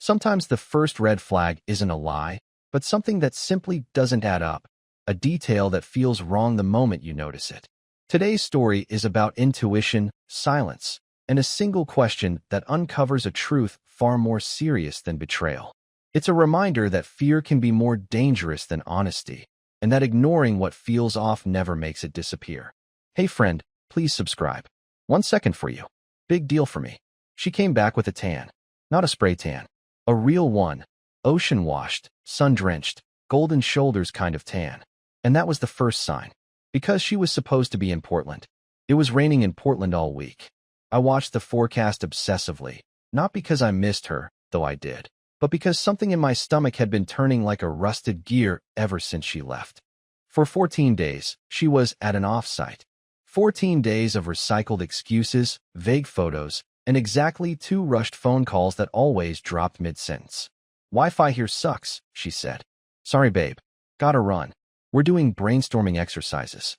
Sometimes the first red flag isn't a lie, but something that simply doesn't add up, a detail that feels wrong the moment you notice it. Today's story is about intuition, silence, and a single question that uncovers a truth far more serious than betrayal. It's a reminder that fear can be more dangerous than honesty, and that ignoring what feels off never makes it disappear. Hey friend, please subscribe. 1 second for you. Big deal for me. She came back with a tan. Not a spray tan. A real one. Ocean-washed, sun-drenched, golden shoulders kind of tan. And that was the first sign. Because she was supposed to be in Portland. It was raining in Portland all week. I watched the forecast obsessively, not because I missed her, though I did, but because something in my stomach had been turning like a rusted gear ever since she left. For 14 days, she was at an off-site. 14 days of recycled excuses, vague photos, and exactly 2 rushed phone calls that always dropped mid-sentence. "Wi-Fi here sucks," she said. "Sorry, babe. Gotta run. We're doing brainstorming exercises."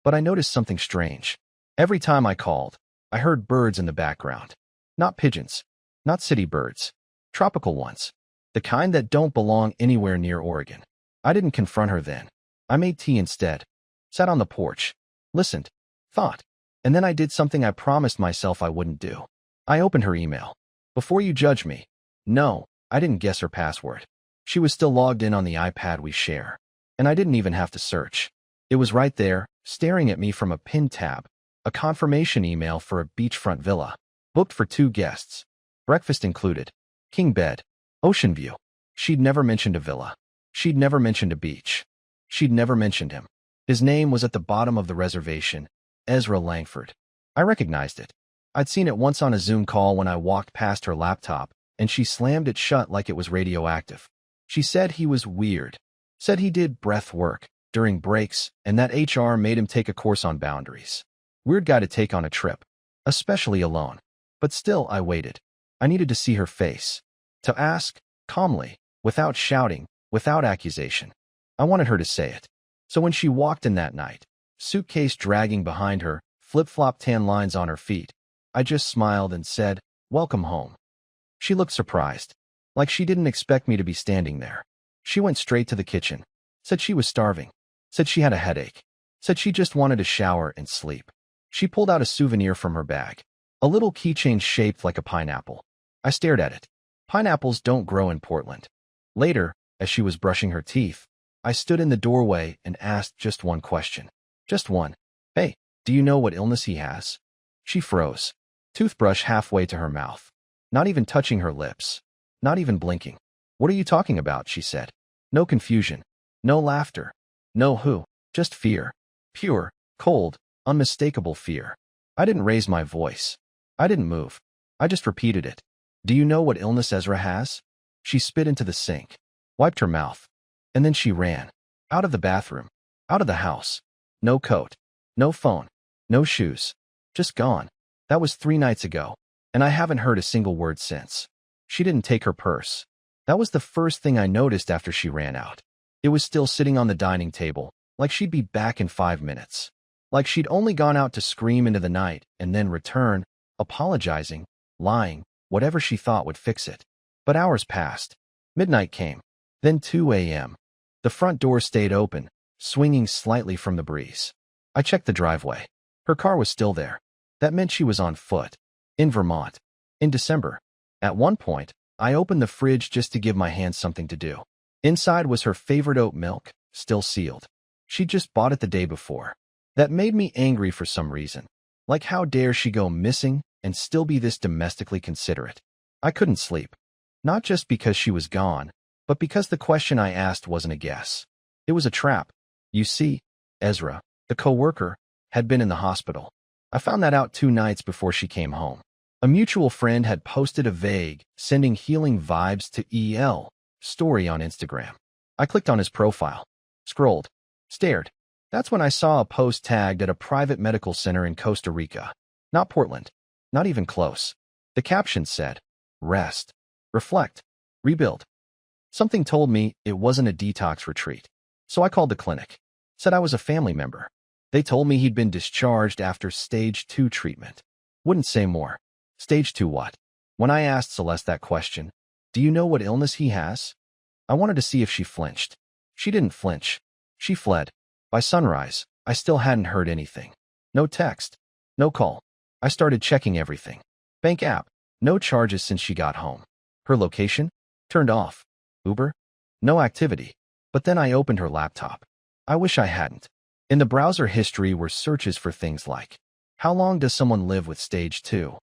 But I noticed something strange. Every time I called, I heard birds in the background. Not pigeons. Not city birds. Tropical ones. The kind that don't belong anywhere near Oregon. I didn't confront her then. I made tea instead. Sat on the porch. Listened. Thought. And then I did something I promised myself I wouldn't do. I opened her email. Before you judge me. No, I didn't guess her password. She was still logged in on the iPad we share. And I didn't even have to search. It was right there, staring at me from a pinned tab. A confirmation email for a beachfront villa. Booked for 2 guests. Breakfast included. King bed. Ocean view. She'd never mentioned a villa. She'd never mentioned a beach. She'd never mentioned him. His name was at the bottom of the reservation. Ezra Langford. I recognized it. I'd seen it once on a Zoom call when I walked past her laptop, and she slammed it shut like it was radioactive. She said he was weird. Said he did breath work during breaks, and that HR made him take a course on boundaries. Weird guy to take on a trip, especially alone. But still, I waited. I needed to see her face. To ask, calmly, without shouting, without accusation. I wanted her to say it. So when she walked in that night, suitcase dragging behind her, flip-flop tan lines on her feet, I just smiled and said, "Welcome home." She looked surprised, like she didn't expect me to be standing there. She went straight to the kitchen, said she was starving, said she had a headache, said she just wanted to shower and sleep. She pulled out a souvenir from her bag, a little keychain shaped like a pineapple. I stared at it. Pineapples don't grow in Portland. Later, as she was brushing her teeth, I stood in the doorway and asked just one question. Just one. "Hey, do you know what illness he has?" She froze, toothbrush halfway to her mouth, not even touching her lips, not even blinking. "What are you talking about?" she said. No confusion, no laughter, no who, just fear. Pure, cold, unmistakable fear. I didn't raise my voice. I didn't move. I just repeated it. "Do you know what illness Ezra has?" She spit into the sink, wiped her mouth, and then she ran. Out of the bathroom. Out of the house. No coat. No phone. No shoes. Just gone. That was 3 nights ago, and I haven't heard a single word since. She didn't take her purse. That was the first thing I noticed after she ran out. It was still sitting on the dining table, like she'd be back in 5 minutes. Like she'd only gone out to scream into the night and then return, apologizing, lying, whatever she thought would fix it. But hours passed. Midnight came. Then 2 a.m. The front door stayed open, swinging slightly from the breeze. I checked the driveway. Her car was still there. That meant she was on foot. In Vermont. In December. At one point, I opened the fridge just to give my hands something to do. Inside was her favorite oat milk, still sealed. She'd just bought it the day before. That made me angry for some reason. Like, how dare she go missing and still be this domestically considerate? I couldn't sleep. Not just because she was gone, but because the question I asked wasn't a guess. It was a trap. You see, Ezra, the co-worker, had been in the hospital. I found that out 2 nights before she came home. A mutual friend had posted a vague, sending healing vibes to EL story on Instagram. I clicked on his profile, scrolled, stared. That's when I saw a post tagged at a private medical center in Costa Rica. Not Portland. Not even close. The caption said, "Rest, reflect, rebuild." Something told me it wasn't a detox retreat. So I called the clinic. Said I was a family member. They told me he'd been discharged after stage 2 treatment. Wouldn't say more. Stage 2 what? When I asked Celeste that question, Do you know what illness he has? I wanted to see if she flinched. She didn't flinch. She fled. By sunrise, I still hadn't heard anything. No text. No call. I started checking everything. Bank app. No charges since she got home. Her location? Turned off. Uber? No activity. But then I opened her laptop. I wish I hadn't. In the browser history were searches for things like, how long does someone live with stage 2?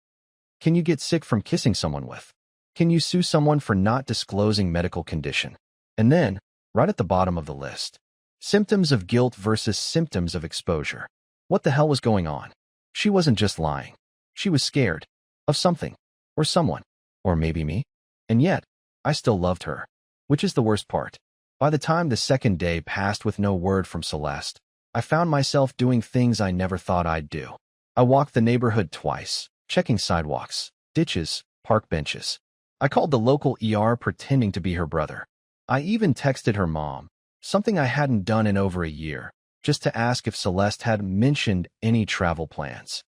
Can you get sick from kissing someone with? Can you sue someone for not disclosing medical condition? And then, right at the bottom of the list, symptoms of guilt versus symptoms of exposure. What the hell was going on? She wasn't just lying. She was scared. Of something. Or someone. Or maybe me. And yet, I still loved her. Which is the worst part. By the time the second day passed with no word from Celeste, I found myself doing things I never thought I'd do. I walked the neighborhood twice, checking sidewalks, ditches, park benches. I called the local ER pretending to be her brother. I even texted her mom, something I hadn't done in over a year, just to ask if Celeste had mentioned any travel plans.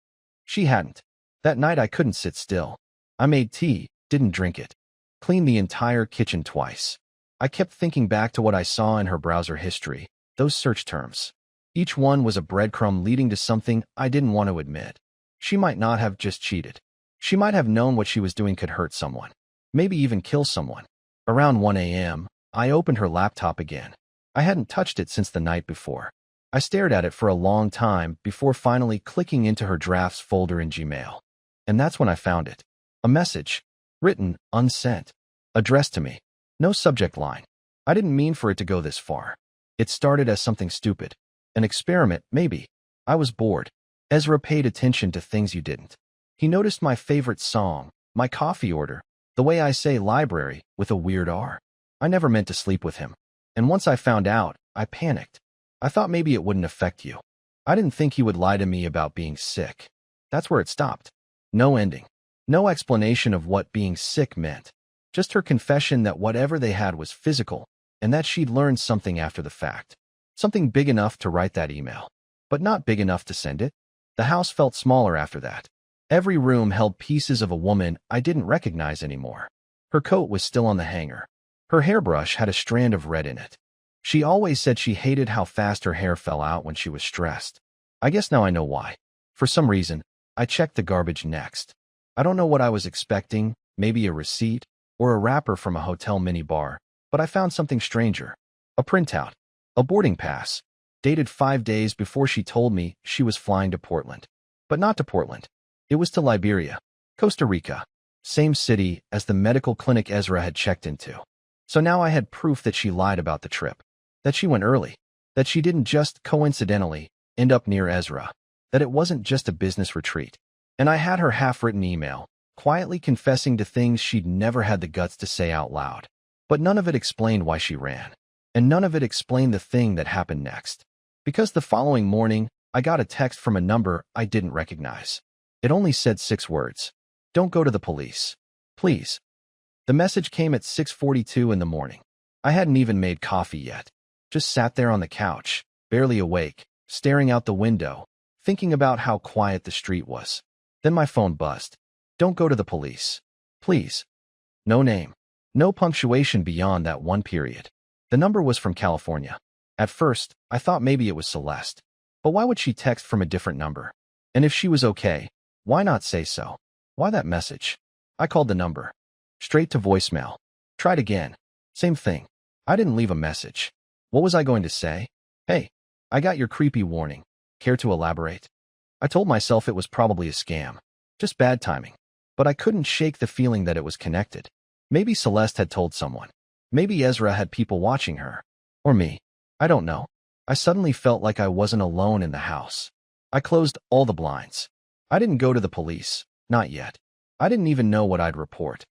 She hadn't. That night I couldn't sit still. I made tea, didn't drink it. Cleaned the entire kitchen twice. I kept thinking back to what I saw in her browser history, those search terms. Each one was a breadcrumb leading to something I didn't want to admit. She might not have just cheated. She might have known what she was doing could hurt someone. Maybe even kill someone. Around 1 a.m., I opened her laptop again. I hadn't touched it since the night before. I stared at it for a long time before finally clicking into her drafts folder in Gmail. And that's when I found it. A message. Written, unsent. Addressed to me. No subject line. I didn't mean for it to go this far. It started as something stupid. An experiment, maybe. I was bored. Ezra paid attention to things you didn't. He noticed my favorite song, my coffee order, the way I say library with a weird R. I never meant to sleep with him. And once I found out, I panicked. I thought maybe it wouldn't affect you. I didn't think he would lie to me about being sick. That's where it stopped. No ending. No explanation of what being sick meant. Just her confession that whatever they had was physical, and that she'd learned something after the fact. Something big enough to write that email, but not big enough to send it. The house felt smaller after that. Every room held pieces of a woman I didn't recognize anymore. Her coat was still on the hanger. Her hairbrush had a strand of red in it. She always said she hated how fast her hair fell out when she was stressed. I guess now I know why. For some reason, I checked the garbage next. I don't know what I was expecting, maybe a receipt, or a wrapper from a hotel minibar, but I found something stranger. A printout. A boarding pass. Dated 5 days before she told me she was flying to Portland. But not to Portland. It was to Liberia, Costa Rica. Same city as the medical clinic Ezra had checked into. So now I had proof that she lied about the trip. That she went early. That she didn't just coincidentally end up near Ezra. That it wasn't just a business retreat. And I had her half-written email, quietly confessing to things she'd never had the guts to say out loud. But none of it explained why she ran. And none of it explained the thing that happened next. Because the following morning, I got a text from a number I didn't recognize. It only said 6 words. Don't go to the police. Please. The message came at 6:42 in the morning. I hadn't even made coffee yet. Just sat there on the couch, barely awake, staring out the window, thinking about how quiet the street was. Then my phone buzzed. Don't go to the police. Please. No name. No punctuation beyond that one period. The number was from California. At first, I thought maybe it was Celeste. But why would she text from a different number? And if she was okay, why not say so? Why that message? I called the number. Straight to voicemail. Tried again. Same thing. I didn't leave a message. What was I going to say? Hey, I got your creepy warning. Care to elaborate? I told myself it was probably a scam. Just bad timing. But I couldn't shake the feeling that it was connected. Maybe Celeste had told someone. Maybe Ezra had people watching her. Or me. I don't know. I suddenly felt like I wasn't alone in the house. I closed all the blinds. I didn't go to the police. Not yet. I didn't even know what I'd report.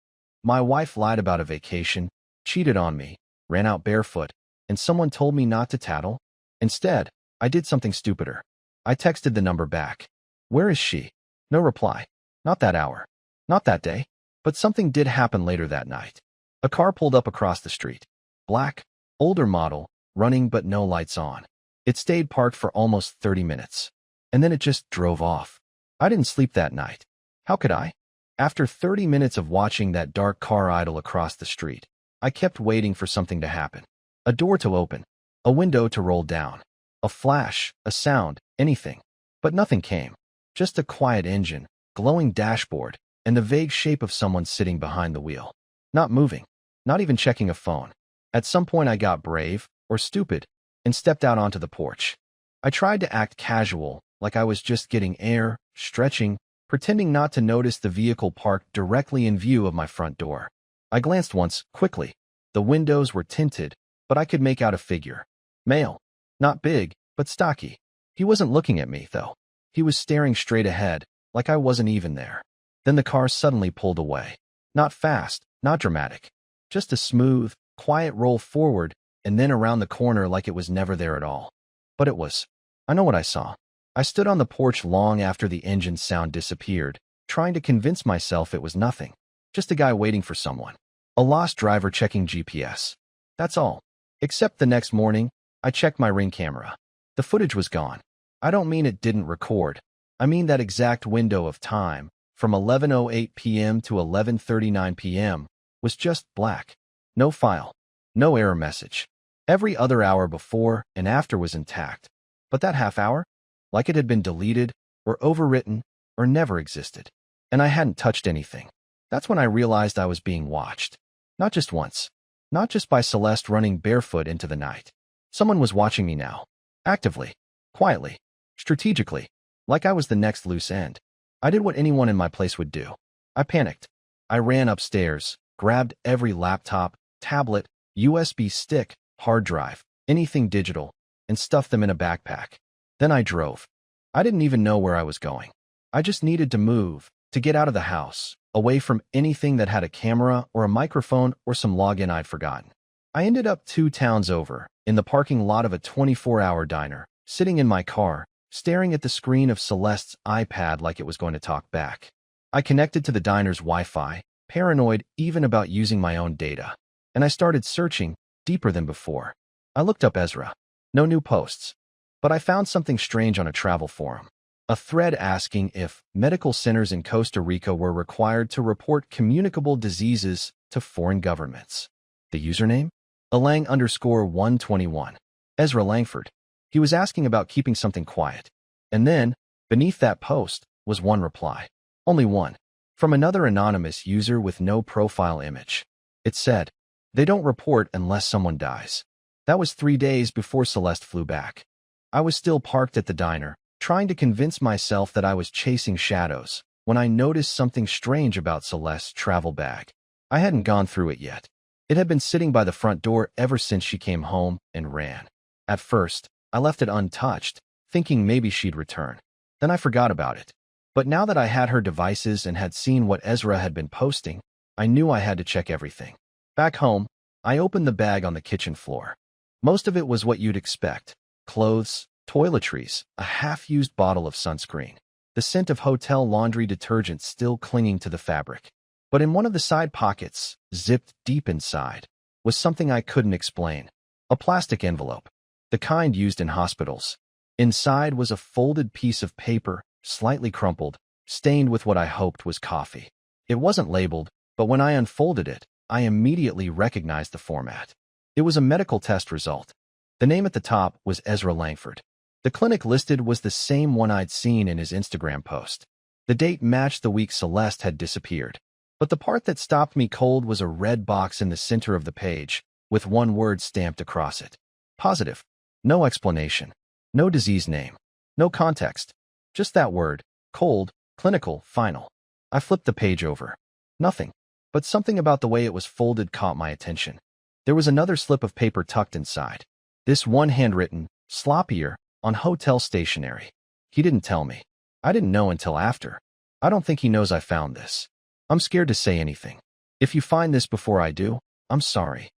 My wife lied about a vacation, cheated on me, ran out barefoot, and someone told me not to tattle. Instead, I did something stupider. I texted the number back. Where is she? No reply. Not that hour. Not that day. But something did happen later that night. A car pulled up across the street. Black, older model, running but no lights on. It stayed parked for almost 30 minutes. And then it just drove off. I didn't sleep that night. How could I? After 30 minutes of watching that dark car idle across the street, I kept waiting for something to happen. A door to open, a window to roll down, a flash, a sound, anything. But nothing came. Just a quiet engine, glowing dashboard, and the vague shape of someone sitting behind the wheel. Not moving, not even checking a phone. At some point I got brave, or stupid, and stepped out onto the porch. I tried to act casual, like I was just getting air, stretching, pretending not to notice the vehicle parked directly in view of my front door. I glanced once, quickly. The windows were tinted, but I could make out a figure. Male. Not big, but stocky. He wasn't looking at me, though. He was staring straight ahead, like I wasn't even there. Then the car suddenly pulled away. Not fast, not dramatic. Just a smooth, quiet roll forward, and then around the corner like it was never there at all. But it was. I know what I saw. I stood on the porch long after the engine sound disappeared, trying to convince myself it was nothing. Just a guy waiting for someone. A lost driver checking GPS. That's all. Except the next morning, I checked my Ring camera. The footage was gone. I don't mean it didn't record. I mean that exact window of time, from 11:08 p.m. to 11:39 p.m., was just black. No file. No error message. Every other hour before and after was intact. But that half hour? Like it had been deleted, or overwritten, or never existed. And I hadn't touched anything. That's when I realized I was being watched. Not just once. Not just by Celeste running barefoot into the night. Someone was watching me now. Actively. Quietly. Strategically. Like I was the next loose end. I did what anyone in my place would do. I panicked. I ran upstairs, grabbed every laptop, tablet, USB stick, hard drive, anything digital, and stuffed them in a backpack. Then I drove. I didn't even know where I was going. I just needed to move, to get out of the house, away from anything that had a camera or a microphone or some login I'd forgotten. I ended up 2 towns over, in the parking lot of a 24-hour diner, sitting in my car, staring at the screen of Celeste's iPad like it was going to talk back. I connected to the diner's Wi-Fi, paranoid even about using my own data. And I started searching, deeper than before. I looked up Ezra. No new posts. But I found something strange on a travel forum. A thread asking if medical centers in Costa Rica were required to report communicable diseases to foreign governments. The username? Alang_121. Ezra Langford. He was asking about keeping something quiet. And then, beneath that post, was one reply. Only one. From another anonymous user with no profile image. It said, "They don't report unless someone dies." That was 3 days before Celeste flew back. I was still parked at the diner, trying to convince myself that I was chasing shadows, when I noticed something strange about Celeste's travel bag. I hadn't gone through it yet. It had been sitting by the front door ever since she came home and ran. At first, I left it untouched, thinking maybe she'd return. Then I forgot about it. But now that I had her devices and had seen what Ezra had been posting, I knew I had to check everything. Back home, I opened the bag on the kitchen floor. Most of it was what you'd expect. Clothes, toiletries, a half-used bottle of sunscreen, the scent of hotel laundry detergent still clinging to the fabric. But in one of the side pockets, zipped deep inside, was something I couldn't explain. A plastic envelope, the kind used in hospitals. Inside was a folded piece of paper, slightly crumpled, stained with what I hoped was coffee. It wasn't labeled, but when I unfolded it, I immediately recognized the format. It was a medical test result. The name at the top was Ezra Langford. The clinic listed was the same one I'd seen in his Instagram post. The date matched the week Celeste had disappeared. But the part that stopped me cold was a red box in the center of the page, with one word stamped across it. Positive. No explanation. No disease name. No context. Just that word. Cold, clinical, final. I flipped the page over. Nothing. But something about the way it was folded caught my attention. There was another slip of paper tucked inside. This one handwritten, sloppier, on hotel stationery. He didn't tell me. I didn't know until after. I don't think he knows I found this. I'm scared to say anything. If you find this before I do, I'm sorry.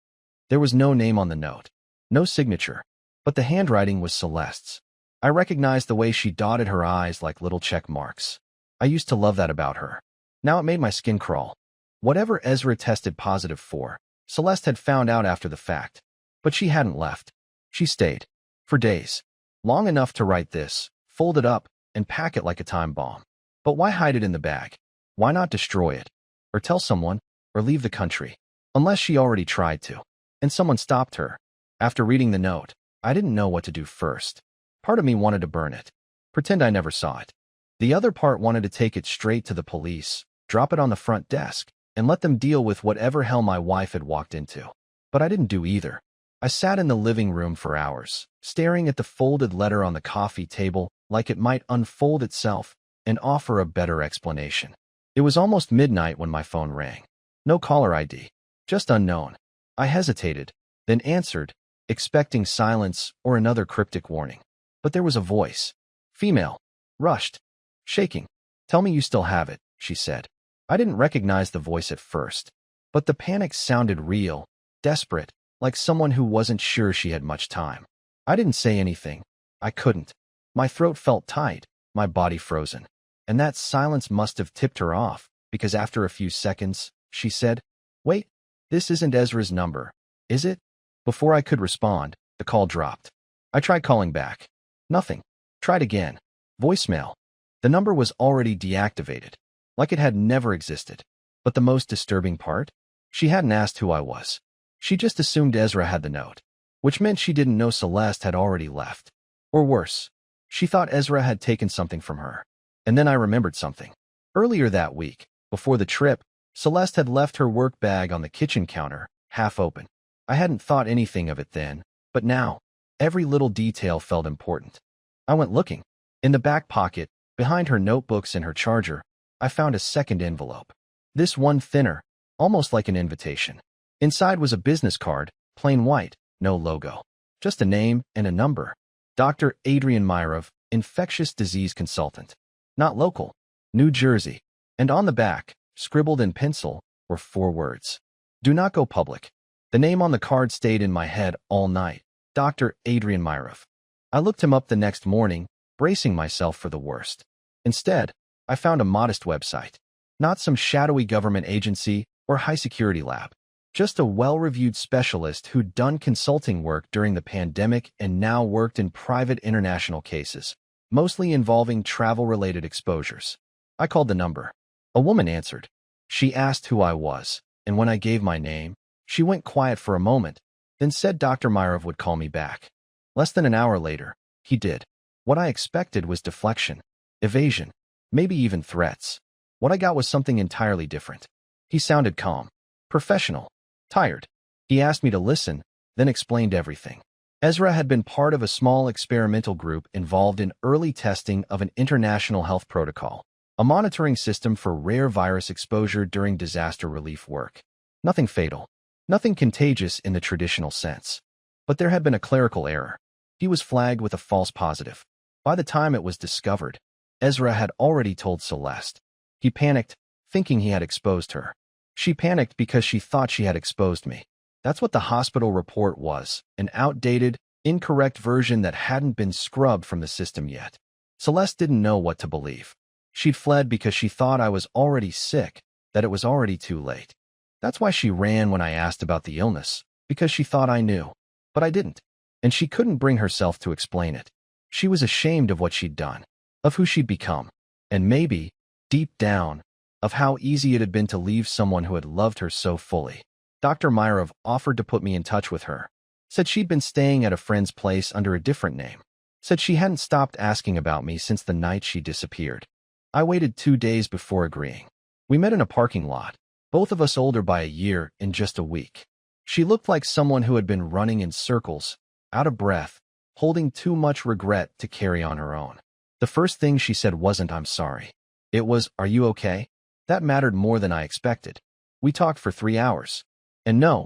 There was no name on the note. No signature. But the handwriting was Celeste's. I recognized the way she dotted her I's like little check marks. I used to love that about her. Now it made my skin crawl. Whatever Ezra tested positive for, Celeste had found out after the fact. But she hadn't left. She stayed. For days. Long enough to write this, fold it up, and pack it like a time bomb. But why hide it in the bag? Why not destroy it? Or tell someone? Or leave the country? Unless she already tried to. And someone stopped her. After reading the note, I didn't know what to do first. Part of me wanted to burn it. Pretend I never saw it. The other part wanted to take it straight to the police, drop it on the front desk, and let them deal with whatever hell my wife had walked into. But I didn't do either. I sat in the living room for hours, staring at the folded letter on the coffee table like it might unfold itself and offer a better explanation. It was almost midnight when my phone rang. No caller ID, just unknown. I hesitated, then answered, expecting silence or another cryptic warning. But there was a voice. Female. Rushed. Shaking. Tell me you still have it, she said. I didn't recognize the voice at first, but the panic sounded real, desperate, like someone who wasn't sure she had much time. I didn't say anything. I couldn't. My throat felt tight, my body frozen. And that silence must have tipped her off, because after a few seconds, she said, "Wait, this isn't Ezra's number, is it?" Before I could respond, the call dropped. I tried calling back. Nothing. Tried again. Voicemail. The number was already deactivated, like it had never existed. But the most disturbing part? She hadn't asked who I was. She just assumed Ezra had the note, which meant she didn't know Celeste had already left. Or worse, she thought Ezra had taken something from her. And then I remembered something. Earlier that week, before the trip, Celeste had left her work bag on the kitchen counter, half open. I hadn't thought anything of it then, but now, every little detail felt important. I went looking. In the back pocket, behind her notebooks and her charger, I found a second envelope. This one thinner, almost like an invitation. Inside was a business card, plain white, no logo. Just a name and a number. Dr. Adrian Myrov, infectious disease consultant. Not local. New Jersey. And on the back, scribbled in pencil, were 4 words. Do not go public. The name on the card stayed in my head all night. Dr. Adrian Myrov. I looked him up the next morning, bracing myself for the worst. Instead, I found a modest website. Not some shadowy government agency or high-security lab. Just a well-reviewed specialist who'd done consulting work during the pandemic and now worked in private international cases, mostly involving travel-related exposures. I called the number. A woman answered. She asked who I was, and when I gave my name, she went quiet for a moment, then said Dr. Myrov would call me back. Less than an hour later, he did. What I expected was deflection, evasion, maybe even threats. What I got was something entirely different. He sounded calm, professional, tired. He asked me to listen, then explained everything. Ezra had been part of a small experimental group involved in early testing of an international health protocol, a monitoring system for rare virus exposure during disaster relief work. Nothing fatal, nothing contagious in the traditional sense. But there had been a clerical error. He was flagged with a false positive. By the time it was discovered, Ezra had already told Celeste. He panicked, thinking he had exposed her. She panicked because she thought she had exposed me. That's what the hospital report was, an outdated, incorrect version that hadn't been scrubbed from the system yet. Celeste didn't know what to believe. She'd fled because she thought I was already sick, that it was already too late. That's why she ran when I asked about the illness, because she thought I knew. But I didn't, and she couldn't bring herself to explain it. She was ashamed of what she'd done, of who she'd become, and maybe, deep down, of how easy it had been to leave someone who had loved her so fully. Dr. Myrov offered to put me in touch with her. Said she'd been staying at a friend's place under a different name. Said she hadn't stopped asking about me since the night she disappeared. I waited 2 days before agreeing. We met in a parking lot, both of us older by a year in just a week. She looked like someone who had been running in circles, out of breath, holding too much regret to carry on her own. The first thing she said wasn't "I'm sorry." It was, "Are you okay?" That mattered more than I expected. We talked for 3 hours. And no,